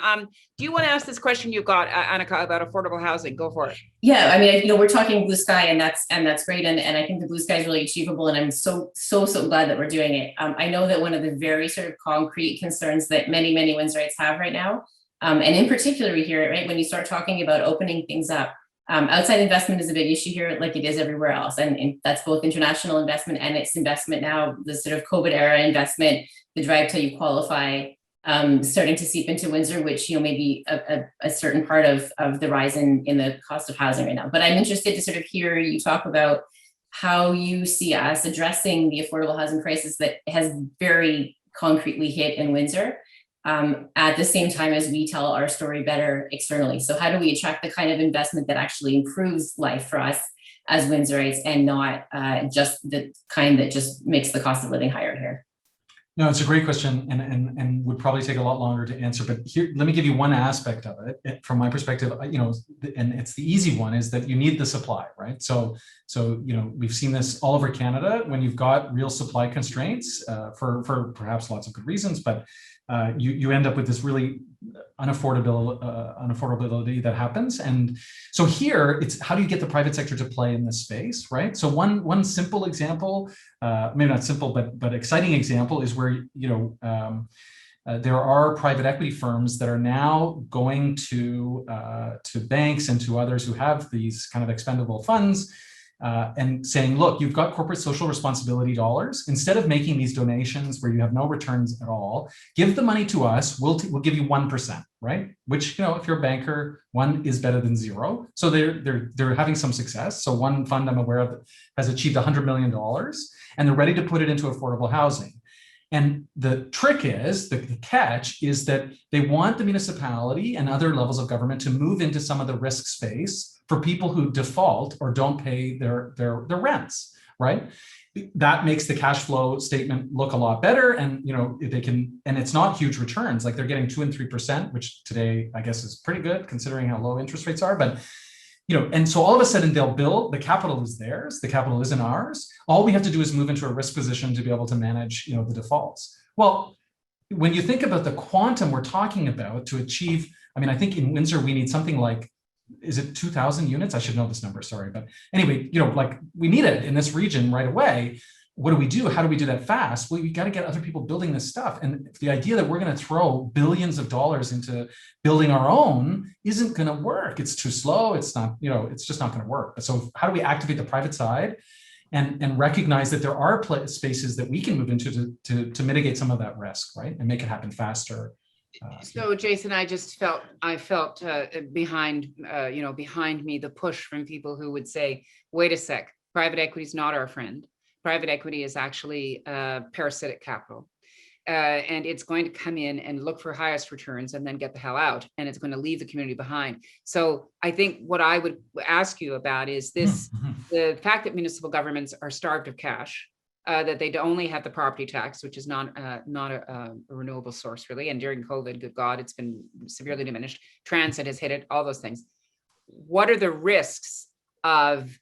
Do you want to ask this question you've got, Annika, about affordable housing? Go for it. Yeah, I mean, we're talking blue sky, and that's great, and I think the blue sky is really achievable, and I'm so glad that we're doing it. I know that one of the very sort of concrete concerns that many Windsorites have right now, and in particular we hear it, right, when you start talking about opening things up. Outside investment is a big issue here, like it is everywhere else. And that's both international investment and it's investment now, the sort of COVID era investment, the drive till you qualify, starting to seep into Windsor, which, maybe a certain part of the rise in the cost of housing right now. But I'm interested to sort of hear you talk about how you see us addressing the affordable housing crisis that has very concretely hit in Windsor, at the same time as we tell our story better externally. So how do we attract the kind of investment that actually improves life for us as Windsorites, and not just the kind that just makes the cost of living higher here? No, it's a great question, and would probably take a lot longer to answer. But here, let me give you one aspect of it from my perspective. And it's the easy one, is that you need the supply, right? So we've seen this all over Canada when you've got real supply constraints for perhaps lots of good reasons, but you end up with this really unaffordability that happens. And so here, it's how do you get the private sector to play in this space, right? So one simple example, maybe not simple, but exciting example, is where there are private equity firms that are now going to banks and to others who have these kind of expendable funds, and saying, look, you've got corporate social responsibility dollars. Instead of making these donations where you have no returns at all, give the money to us. We'll give you 1%, right? Which, if you're a banker, 1 is better than 0. So they're having some success. So one fund I'm aware of has achieved $100 million, and they're ready to put it into affordable housing. And the trick is, the catch is that they want the municipality and other levels of government to move into some of the risk space for people who default or don't pay their rents, right? That makes the cash flow statement look a lot better, and they can, and it's not huge returns. Like, they're getting 2 and 3%, which today I guess is pretty good considering how low interest rates are. But and so all of a sudden they'll build, the capital is theirs, the capital isn't ours. All we have to do is move into a risk position to be able to manage, the defaults. Well, when you think about the quantum we're talking about to achieve, I think in Windsor we need something like, is it 2,000 units? I should know this number, sorry. But anyway, like, we need it in this region right away. What do we do? How do we do that fast? Well, you got to get other people building this stuff. And the idea that we're going to throw billions of dollars into building our own isn't going to work. It's too slow. It's not, it's just not going to work. So how do we activate the private side and recognize that there are spaces that we can move into to mitigate some of that risk, right? And make it happen faster. So Jason, I felt behind me the push from people who would say, wait a sec, private equity is not our friend. Private equity is actually parasitic capital. And it's going to come in and look for highest returns and then get the hell out. And it's going to leave the community behind. So I think what I would ask you about is this, the fact that municipal governments are starved of cash, that they only have the property tax, which is not a renewable source really. And during COVID, good God, it's been severely diminished. Transit has hit it, all those things. What are the risks of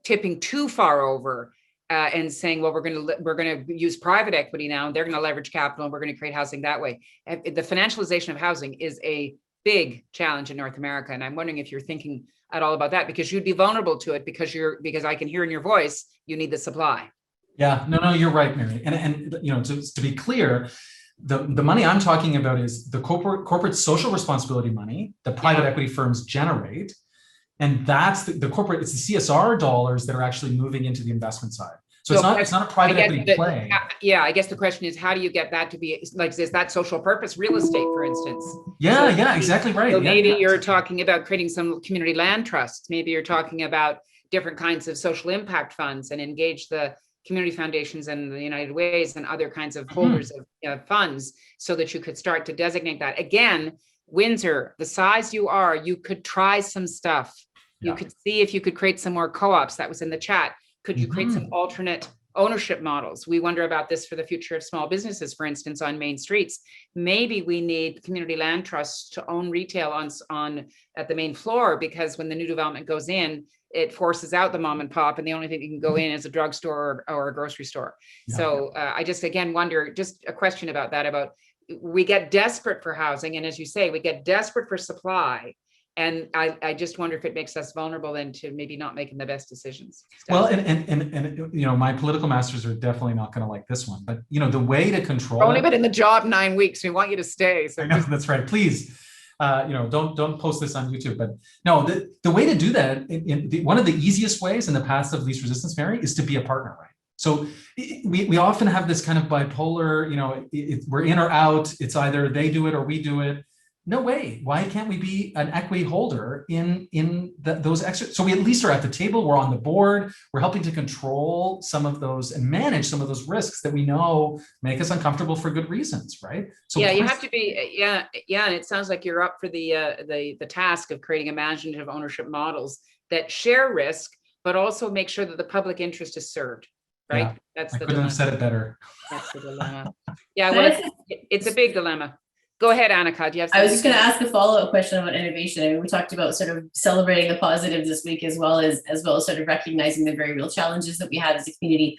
tipping too far over and saying, well, we're going to use private equity now, and they're going to leverage capital, and we're going to create housing that way? The financialization of housing is a big challenge in North America, and I'm wondering if you're thinking at all about that, because you'd be vulnerable to it because I can hear in your voice you need the supply. Yeah, no, you're right, Mary. And to be clear, the money I'm talking about is the corporate social responsibility money that private equity firms generate. And that's the corporate, it's the CSR dollars that are actually moving into the investment side. So it's not a private equity play. I guess the question is, how do you get that to be like, is that social purpose real estate, for instance? Yeah, exactly right. So maybe you're talking about creating some community land trusts. Maybe you're talking about different kinds of social impact funds and engage the community foundations and the United Ways and other kinds of holders of funds, so that you could start to designate that. Again, Windsor, the size you are, you could try some stuff. You could see if you could create some more co-ops. That was in the chat. Could you create some alternate ownership models? We wonder about this for the future of small businesses, for instance, on main streets. Maybe we need community land trusts to own retail on at the main floor, because when the new development goes in, it forces out the mom and pop, and the only thing that can go in is a drugstore or a grocery store. So I just, again, wonder, just a question about that, about we get desperate for housing. And as you say, we get desperate for supply. And I just wonder if it makes us vulnerable then to maybe not making the best decisions. Well, and my political masters are definitely not going to like this one, but the way to control only been in the job 9 weeks. We want you to stay. So I know, that's right. Please, don't post this on YouTube. But no, the way to do that, one of the easiest ways in the path of least resistance, Mary, is to be a partner, right? So we often have this kind of bipolar, we're in or out. It's either they do it or we do it. No way. Why can't we be an equity holder in those extra? So we at least are at the table. We're on the board. We're helping to control some of those and manage some of those risks that we know make us uncomfortable for good reasons, right? So yeah, you have to be. Yeah. And it sounds like you're up for the task of creating imaginative ownership models that share risk, but also make sure that the public interest is served. Right. Yeah, I couldn't have said it better. That's the dilemma. Yeah, well, it's a big dilemma. Go ahead, Annika. Do you have something? I was just going to ask a follow-up question about innovation. I mean, we talked about sort of celebrating the positives this week, as well as sort of recognizing the very real challenges that we have as a community.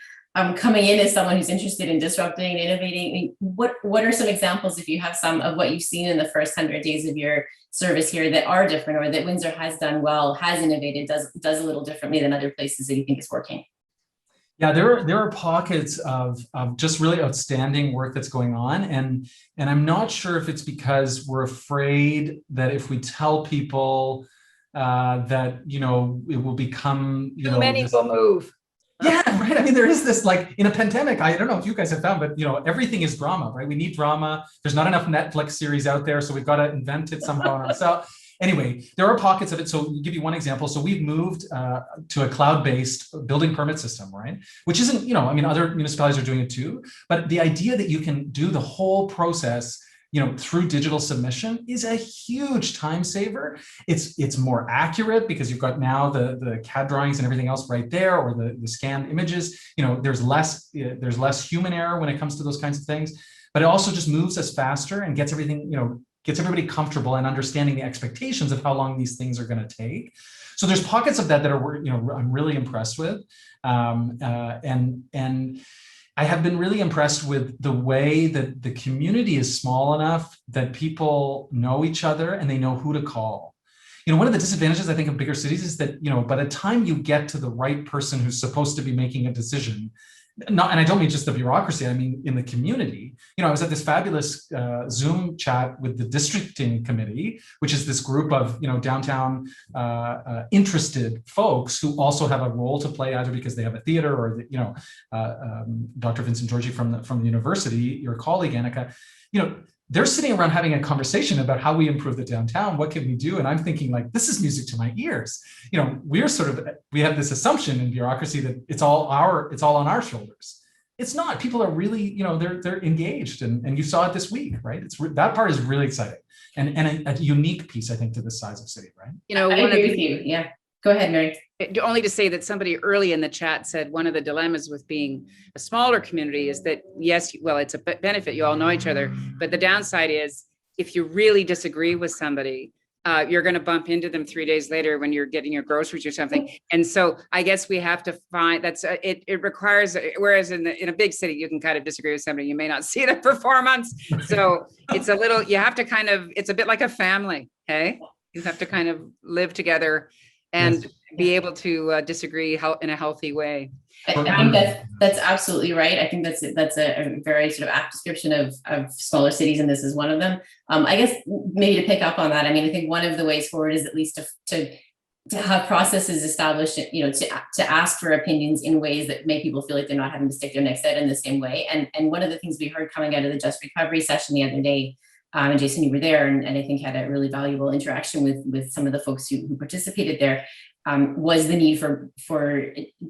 Coming in as someone who's interested in disrupting and innovating, I mean, what are some examples, if you have some, of what you've seen in the first 100 days of your service here that are different, or that Windsor has done well, has innovated, does a little differently than other places that you think is working? Yeah, there are pockets of just really outstanding work that's going on, and I'm not sure if it's because we're afraid that if we tell people that it will become too many will move. Yeah, right. I mean, there is this, like, in a pandemic, I don't know if you guys have found, but everything is drama, right? We need drama. There's not enough Netflix series out there, so we've got to invent it somehow ourselves. Anyway, there are pockets of it. So I'll give you one example. So we've moved to a cloud-based building permit system, right? Which isn't, I mean, other municipalities are doing it too. But the idea that you can do the whole process, through digital submission is a huge time saver. It's more accurate because you've got now the CAD drawings and everything else right there, or the scanned images. There's less human error when it comes to those kinds of things. But it also just moves us faster and gets everything, gets everybody comfortable and understanding the expectations of how long these things are going to take. So there's pockets of that are, I'm really impressed with. And I have been really impressed with the way that the community is small enough that people know each other and they know who to call. One of the disadvantages, I think, of bigger cities is that, by the time you get to the right person who's supposed to be making a decision, and I don't mean just the bureaucracy, I mean in the community. I was at this fabulous Zoom chat with the districting committee, which is this group of downtown interested folks who also have a role to play, either because they have a theater or Dr. Vincent Georgi from the university, your colleague Annika, they're sitting around having a conversation about how we improve the downtown. What can we do? And I'm thinking, like, this is music to my ears. We have this assumption in bureaucracy that it's all on our shoulders. It's not. People are really, they're engaged, and you saw it this week, right? That part is really exciting and a unique piece, I think, to this size of city, right? I agree with you. Yeah. Go ahead, Mary. Only to say that somebody early in the chat said one of the dilemmas with being a smaller community is that, yes, well, it's a benefit. You all know each other. But the downside is if you really disagree with somebody, you're going to bump into them 3 days later when you're getting your groceries or something. And so I guess we have to find it requires, whereas in a big city, you can kind of disagree with somebody. You may not see them for 4 months. So it's you have to it's a bit like a family. Hey, you have to kind of live together and be able to disagree in a healthy way. I think that's absolutely right. I think that's a very sort of apt description of smaller cities, and this is one of them. I guess maybe to pick up on that, I mean, I think one of the ways forward is at least to have processes established, to ask for opinions in ways that make people feel like they're not having to stick their necks out in the same way. And one of the things we heard coming out of the Just Recovery session the other day, and Jason, you were there, and I think had a really valuable interaction with some of the folks who participated there, was the need to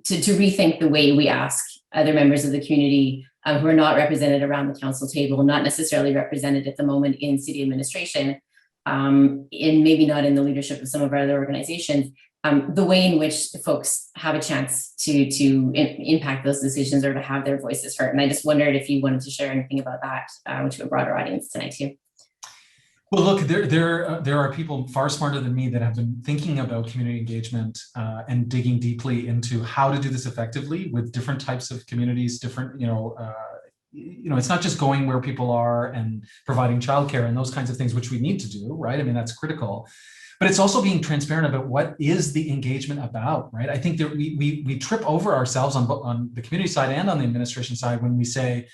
rethink the way we ask other members of the community who are not represented around the council table, not necessarily represented at the moment in city administration, and maybe not in the leadership of some of our other organizations, the way in which folks have a chance to impact those decisions or to have their voices heard. And I just wondered if you wanted to share anything about that to a broader audience tonight too. Well, look, there are people far smarter than me that have been thinking about community engagement and digging deeply into how to do this effectively with different types of communities, different, it's not just going where people are and providing childcare and those kinds of things, which we need to do, right? I mean, that's critical. But it's also being transparent about what is the engagement about, right? I think that we trip over ourselves on the community side and on the administration side when we say,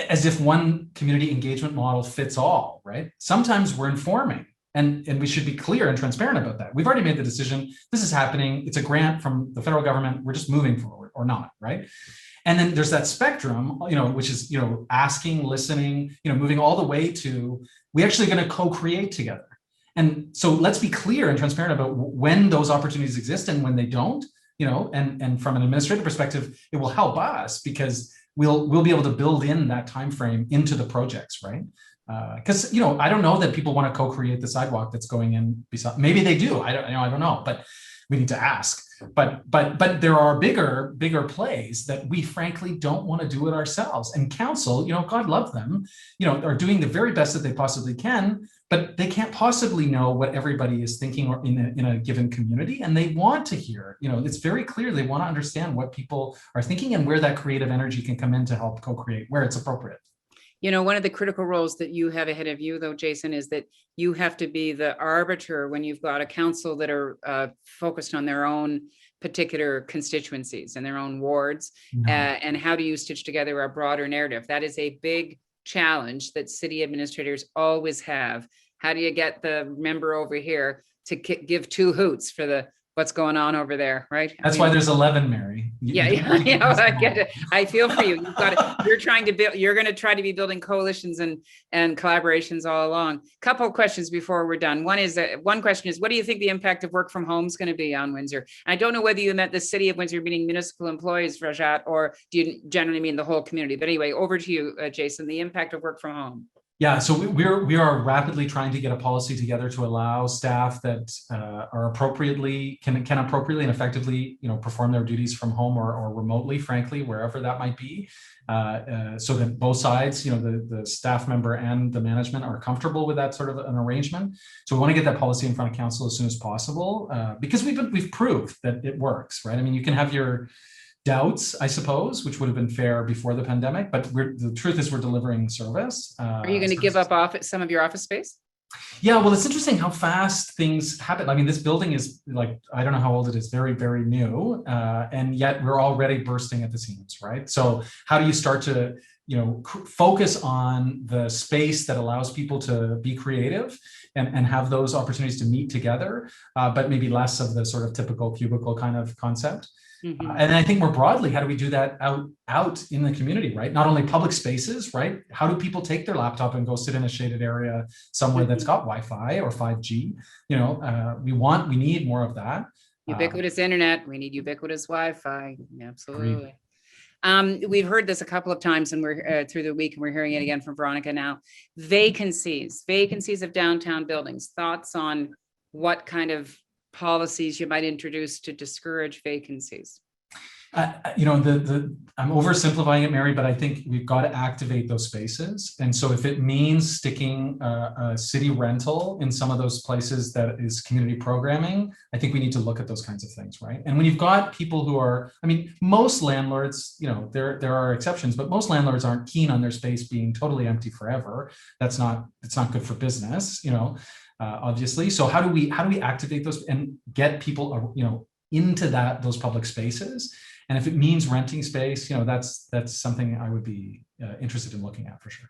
as if one community engagement model fits all, right? Sometimes we're informing, and we should be clear and transparent about that. We've already made the decision. This is happening. It's a grant from the federal government. We're just moving forward or not, right? And then there's that spectrum, which is, asking, listening, moving all the way to, we're actually going to co-create together. And so let's be clear and transparent about when those opportunities exist and when they don't, and from an administrative perspective, it will help us because we'll be able to build in that time frame into the projects, right? Because I don't know that people want to co-create the sidewalk that's going in beside. Maybe they do. I don't know, but we need to ask. But there are bigger plays that we frankly don't want to do it ourselves. And council, God love them, are doing the very best that they possibly can, but they can't possibly know what everybody is thinking or in a given community. And they want to hear, it's very clear they want to understand what people are thinking and where that creative energy can come in to help co-create where it's appropriate. One of the critical roles that you have ahead of you, though, Jason, is that you have to be the arbiter when you've got a council that are focused on their own particular constituencies and their own wards. And how do you stitch together a broader narrative? That is a big challenge that city administrators always have. How do you get the member over here to give two hoots for what's going on over there, right? That's why there's 11, Mary. I get it. I feel for you. You're trying to build. You're going to try to be building coalitions and collaborations all along. Couple of questions before we're done. One question is, what do you think the impact of work from home is going to be on Windsor? I don't know whether you meant the city of Windsor meaning municipal employees, Rajat, or do you generally mean the whole community? But anyway, over to you, Jason. The impact of work from home. Yeah, so we are rapidly trying to get a policy together to allow staff that are appropriately can appropriately and effectively perform their duties from home or remotely, frankly, wherever that might be, so that both sides, the staff member and the management, are comfortable with that sort of an arrangement. So we want to get that policy in front of council as soon as possible because we've proved that it works, right? I mean, you can have your doubts, I suppose, which would have been fair before the pandemic, but the truth is we're delivering service. Are you going to give up some of your office space? Yeah, well, it's interesting how fast things happen. I mean, this building is I don't know how old it is, very, very new, and yet we're already bursting at the seams, right? So how do you start to focus on the space that allows people to be creative and have those opportunities to meet together, but maybe less of the sort of typical cubicle kind of concept? Mm-hmm. And I think more broadly, how do we do that out in the community, right? Not only public spaces, right? How do people take their laptop and go sit in a shaded area somewhere that's got Wi-Fi or 5G? We need more of that. Ubiquitous internet. We need ubiquitous Wi-Fi. Absolutely. We've heard this a couple of times, and we're through the week, and we're hearing it again from Veronica now. Vacancies of downtown buildings. Thoughts on what kind of policies you might introduce to discourage vacancies? I'm oversimplifying it, Mary, but I think we've got to activate those spaces. And so if it means sticking a city rental in some of those places that is community programming, I think we need to look at those kinds of things, right? And when you've got people who are, most landlords, there are exceptions, but most landlords aren't keen on their space being totally empty forever. It's not good for business, obviously. So how do we activate those and get people, into those public spaces? And if it means renting space, that's something I would be interested in looking at for sure.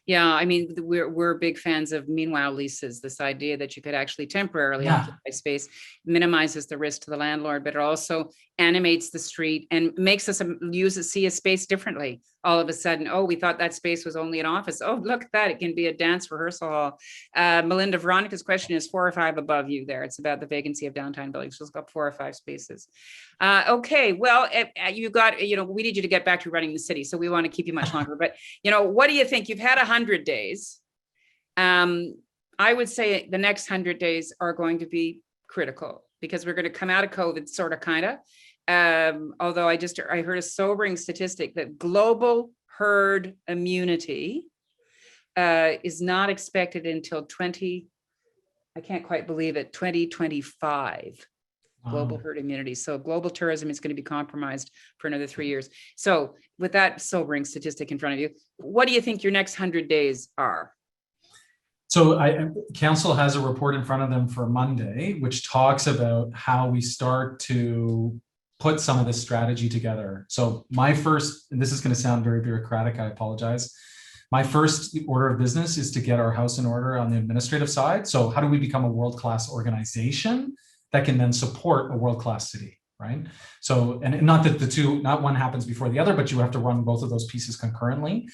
Yeah, we're big fans of meanwhile leases. This idea that you could actually temporarily occupy space minimizes the risk to the landlord, but it also animates the street and makes us see a space differently. All of a sudden, we thought that space was only an office. Oh, look at that. It can be a dance rehearsal hall. Melinda, Veronica's question is 4 or 5 above you there. It's about the vacancy of downtown buildings. She's got 4 or 5 spaces. Okay, well, you got, we need you to get back to running the city, so we want to keep you much longer. But, what do you think? You've had 100 days. I would say the next 100 days are going to be critical because we're going to come out of COVID, sort of, kind of. Although I heard a sobering statistic that global herd immunity is not expected until 2025. Global herd immunity. So global tourism is going to be compromised for another 3 years. So with that sobering statistic in front of you, what do you think your next 100 days are? So council has a report in front of them for Monday, which talks about how we start to put some of this strategy together. So my first, and this is going to sound very bureaucratic, I apologize. My first order of business is to get our house in order on the administrative side. So how do we become a world-class organization that can then support a world-class city, right? So, and not that not one happens before the other, but you have to run both of those pieces concurrently.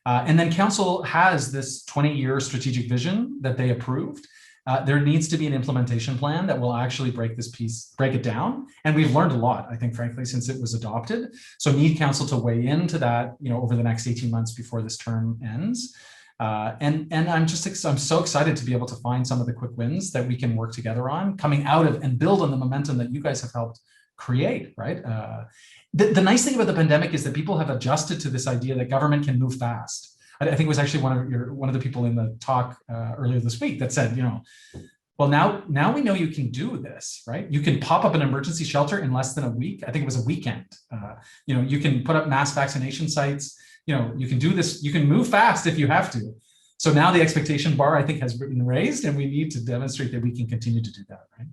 And then council has this 20-year strategic vision that they approved. There needs to be an implementation plan that will actually break it down. And we've learned a lot, I think, frankly, since it was adopted. So need council to weigh into that, over the next 18 months before this term ends. And I'm so excited to be able to find some of the quick wins that we can work together on coming out of and build on the momentum that you guys have helped create, right? The nice thing about the pandemic is that people have adjusted to this idea that government can move fast. I think it was actually one of the people in the talk earlier this week that said, well, now we know you can do this, right? You can pop up an emergency shelter in less than a week. I think it was a weekend. You can put up mass vaccination sites. You can do this. You can move fast if you have to. So now the expectation bar, I think, has been raised, and we need to demonstrate that we can continue to do that, right?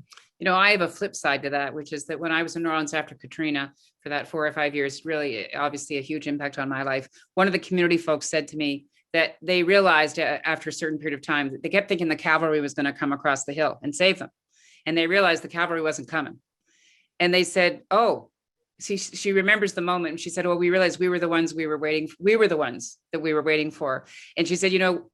I have a flip side to that, which is that when I was in New Orleans after Katrina for that 4 or 5 years, really obviously a huge impact on my life. One of the community folks said to me that they realized after a certain period of time that they kept thinking the cavalry was going to come across the hill and save them. And they realized the cavalry wasn't coming. And they said, oh, she remembers the moment. And she said, well, we realized we were the ones we were waiting for. We were the ones that we were waiting for. And she said,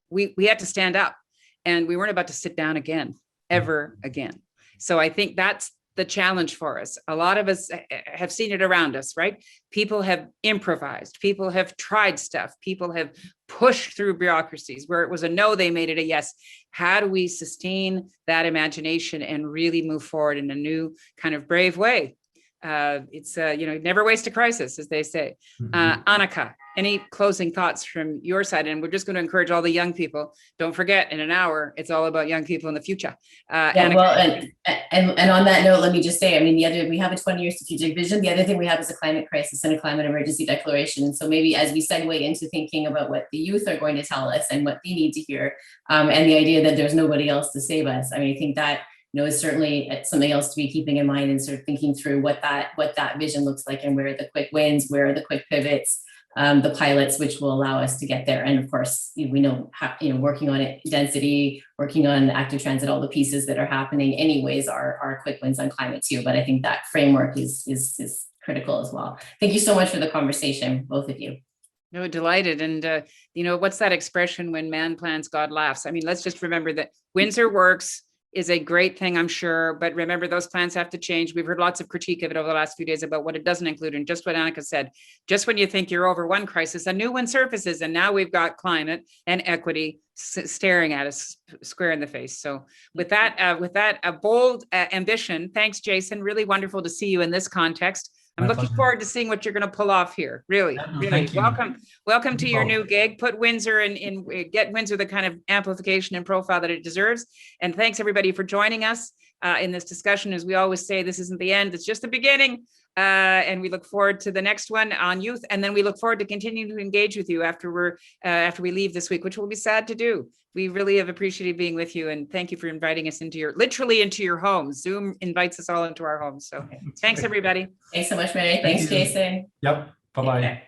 we had to stand up, and we weren't about to sit down again, ever again. So I think that's the challenge for us. A lot of us have seen it around us, right? People have improvised. People have tried stuff. People have pushed through bureaucracies where it was a no, they made it a yes. How do we sustain that imagination and really move forward in a new kind of brave way? It's never waste a crisis, as they say. Annika, any closing thoughts from your side? And we're just going to encourage all the young people. Don't forget, in an hour, it's all about young people in the future. And on that note, let me just say, we have a 20-year strategic vision. The other thing we have is a climate crisis and a climate emergency declaration. And so maybe as we segue into thinking about what the youth are going to tell us and what they need to hear, and the idea that there's nobody else to save us, I think that is certainly something else to be keeping in mind and sort of thinking through what that vision looks like, and where are the quick wins, where are the quick pivots, the pilots, which will allow us to get there. And of course, we know, working on it, density, working on active transit, all the pieces that are happening anyways are quick wins on climate too. But I think that framework is critical as well. Thank you so much for the conversation, both of you. No, delighted. And, what's that expression, when man plans, God laughs? Let's just remember that Windsor Works is a great thing, I'm sure, but remember, those plans have to change. We've heard lots of critique of it over the last few days about what it doesn't include. And just what Annika said, just when you think you're over one crisis, a new one surfaces. And now we've got climate and equity staring at us square in the face. So with that, a bold ambition, thanks, Jason. Really wonderful to see you in this context. I'm looking forward to seeing what you're going to pull off here. Really. Welcome to your new gig. Put Windsor get Windsor the kind of amplification and profile that it deserves. And thanks everybody for joining us in this discussion. As we always say, this isn't the end, it's just the beginning. And we look forward to the next one on youth. And then we look forward to continuing to engage with you after we leave this week, which will be sad to do. We really have appreciated being with you, and thank you for inviting us literally into your homes. Zoom invites us all into our homes. So thanks, everybody. Thanks so much, Mary. Thanks, Jason. Yep. Bye-bye.